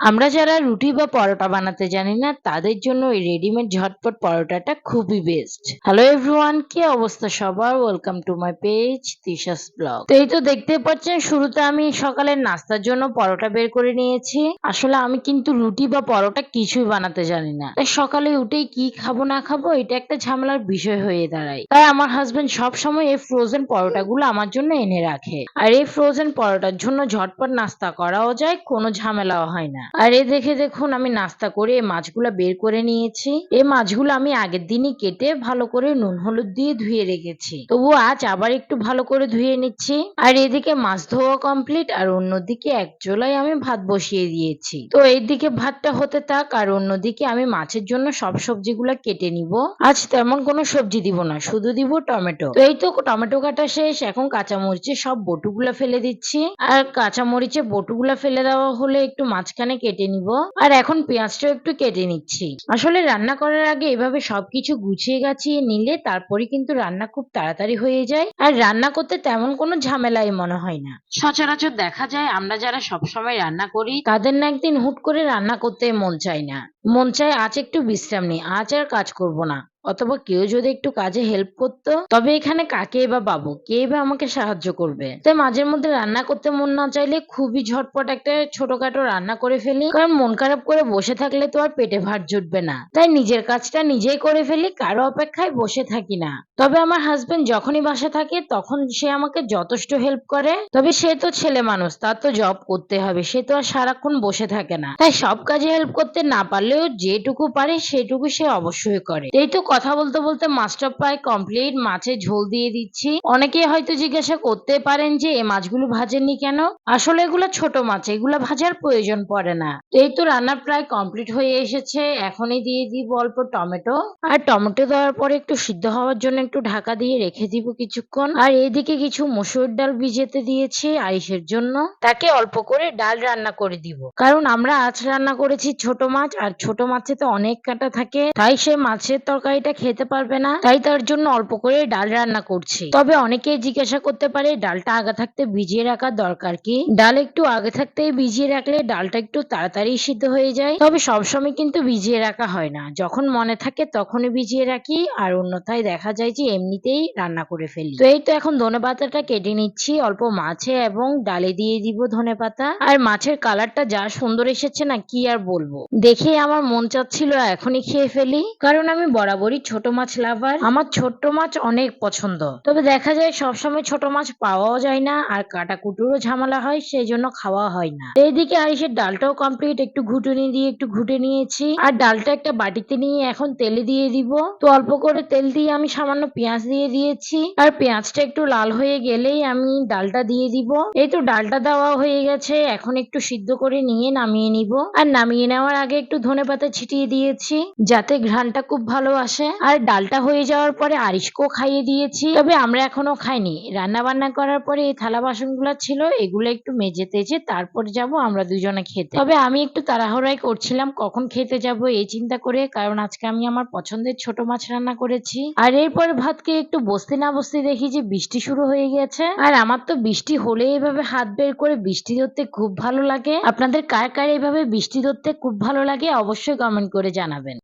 আমরা যারা রুটি বা পরোটা বানাতে জানি না তাদের জন্য এই রেডিমেড ঝটপট পরোটাটা খুবই বেস্ট। হ্যালো এভরিওয়ান, কি অবস্থা সবার? Welcome to my page Tisha's blog. তো এই তো দেখতে পাচ্ছেন, শুরুতে আমি সকালের নাস্তার জন্য পরোটা বের করে নিয়েছি। আসলে আমি কিন্তু রুটি বা পরোটা কিছুই বানাতে জানি না, তাই সকালে উঠেই কি খাবো না খাবো এটা একটা ঝামেলার বিষয় হয়ে দাঁড়ায়। তাই আমার হাজবেন্ড সব সময় এই ফ্রোজেন পরোটাগুলো আমার জন্য এনে রাখে, আর এই ফ্রোজেন পরোটার জন্য ঝটপট নাস্তা করাও যায়, কোনো ঝামেলাও হয় না। আর এই দেখুন, আমি নাস্তা করে এই মাছগুলো বের করে নিয়েছি। এই মাছগুলো আমি আগের দিনই কেটে ভালো করে নুন হলুদ দিয়ে ধুয়ে রেখেছি, তবু আজ আবার একটু ভালো করে ধুয়ে নিচ্ছি। আর এদিকে মাছ ধোয়া কমপ্লিট, আর অন্যদিকে এক চুলায় আমি ভাত বসিয়ে দিয়েছি। তো এইদিকে ভাতটা হতে থাক, আর অন্যদিকে আমি মাছের জন্য সব সবজিগুলো কেটে নিব। আজ তেমন কোনো সবজি দিব না, শুধু দিব টমেটো। তো এই তো টমেটো কাটা শেষ, এখন কাঁচামরিচের সব বটুগুলা ফেলে দিচ্ছি। আর কাঁচামরিচের বটুগুলা ফেলে দেওয়া হলে একটু মাঝখানে কেটে নিব। আর এখন পেঁয়াজটাও একটু কেটে নিচ্ছি। আসলে রান্না করার আগে এভাবে সবকিছু গুছিয়ে গাছিয়ে নিলে তারপরে কিন্তু রান্না খুব তাড়াতাড়ি হয়ে যায়, আর রান্না করতে তেমন কোনো ঝামেলাই মনে হয় না। সচরাচর দেখা যায় আমরা যারা সবসময় রান্না করি তাদের না একদিন হুট করে রান্না করতে মন চায় না, মন চায় আজ একটু বিশ্রাম নিই, আজ আর কাজ করব না। অথবা কেউ যদি একটু কাজে হেল্প করতো, তবে এখানে কাকে বা পাবো, কে বা আমাকে সাহায্য করবে? তাই মাঝের মধ্যে রান্না করতে মন না চাইলে খুবই ঝটপট একটা ছোটখাটো রান্না করে ফেলি, কারণ মন খারাপ করে বসে থাকলে তো আর পেটে ভাত জুটবে না। তাই নিজের কাজটা নিজেই করে ফেলি, কারো অপেক্ষায় বসে থাকি না। তবে আমার হাজবেন্ড যখনই বাসা থাকে তখন সে আমাকে যথেষ্ট হেল্প করে। তবে সে তো ছেলে মানুষ, তার তো জব করতে হবে, সে তো আর সারাক্ষণ বসে থাকে না। তাই সব কাজে হেল্প করতে না পারলেও যেটুকু পারে সেটুকু সে অবশ্যই করে। এই তো কথা বলতে বলতে মাছটা প্রায় কমপ্লিট, মাছের ঝোল দিয়ে দিচ্ছি। অনেকেই হয়তো জিজ্ঞাসা করতে পারেন যে এই মাছগুলো ভাজেননি কেন? আসলে এগুলো ছোট মাছ, এগুলো ভাজার প্রয়োজন পড়ে না। এই তো রান্না প্রায় কমপ্লিট হয়ে এসেছে, এখনই দিয়ে দিব অল্প টমেটো। আর টমেটো দেওয়ার পরে একটু সিদ্ধ হওয়ার জন্য একটু ঢাকা দিয়ে রেখে দিব কিছুক্ষণ। আর এইদিকে কিছু মসুর ডাল ভিজেতে দিয়েছি আইসের জন্য, তাকে অল্প করে ডাল রান্না করে দিব। কারণ আমরা আজ রান্না করেছি ছোট মাছ, আর ছোট মাছে তো অনেক কাঁটা থাকে, তাই সে মাছের তরকারিটা খেতে পারবে না, তাই তার জন্য অল্প করে ডাল রান্না করছি। তবে অনেকেই জিজ্ঞাসা করতে পারে ডালটা আগে থাকতে ভিজিয়ে রাখার দরকার কি? ডাল একটু আগে থাকতেই ভিজিয়ে রাখলে ডালটা একটু তাড়াতাড়ি সিদ্ধ হয়ে যায়। তবে সবসময় কিন্তু ভিজিয়ে রাখা হয় না, যখন মনে থাকে তখনই ভিজিয়ে রাখি, আর অন্যথায় দেখা যায় যে এমনিতেই রান্না করে ফেলি। তো এই তো এখন ধনেপাতাটা কেটে নিচ্ছি অল্প মাছে এবং ডালে দিয়ে দিব ধনেপাতা। আর মাছের কালারটা যা সুন্দর এসেছে না, কি আর বলবো, দেখে আমার মন চাচ্ছিল এখনই খেয়ে ফেলি। কারণ আমি বরাবরই ছোট মাছ লাভার, আমার ছোট মাছ অনেক পছন্দ। তবে দেখা যায় সবসময় ছোট মাছ পাওয়াও যায় না, আর কাটাকুটুরও ঝামেলা হয়, সেই জন্য খাওয়া হয় না। এইদিকে আরিসের ডালটাও কমপ্লিট, একটু ঘুটুনি দিয়ে একটু ঘুটে নিয়েছি। আর ডালটা একটা বাটিতে নিয়ে এখন তেলে দিয়ে দিব। তো অল্প করে তেল দিয়ে আমি সামান্য পেঁয়াজ দিয়ে দিয়েছি, আর পেঁয়াজটা একটু লাল হয়ে গেলেই আমি ডালটা দিয়ে দিব। এই তো ডালটা দেওয়া হয়ে গেছে, এখন একটু সিদ্ধ করে নিয়ে নামিয়ে নিব। আর নামিয়ে নেওয়ার আগে একটু ধনেপাতা ছিটিয়ে দিয়েছি, যাতে ঘ্রাণটা খুব ভালো আসে। আর ডালটা হয়ে যাওয়ার পরে আরিশকেও খাইয়ে দিয়েছি, তবে আমরা এখনো খাইনি। রান্না বান্না করার পরে এই থালা বাসনগুলো ছিল, এগুলো একটু মেজে তেজে তারপর যাব আমরা দুজনে খেতে। তবে আমি একটু তাড়াহুড়াই করছিলাম কখন খেতে যাব এই চিন্তা করে, কারণ আজকে আমি আমার পছন্দের ছোট মাছ রান্না করেছি। আর এরপর ভাত খেয়ে একটু বসতে না বসতে দেখি যে বৃষ্টি শুরু হয়ে গেছে। আর আমার তো বৃষ্টি হলে এভাবে হাত বের করে বৃষ্টি ধরতে খুব ভালো লাগে। আপনাদের কার কার এভাবে বৃষ্টি ধরতে খুব ভালো লাগে অবশ্যই কমেন্ট করে জানাবেন।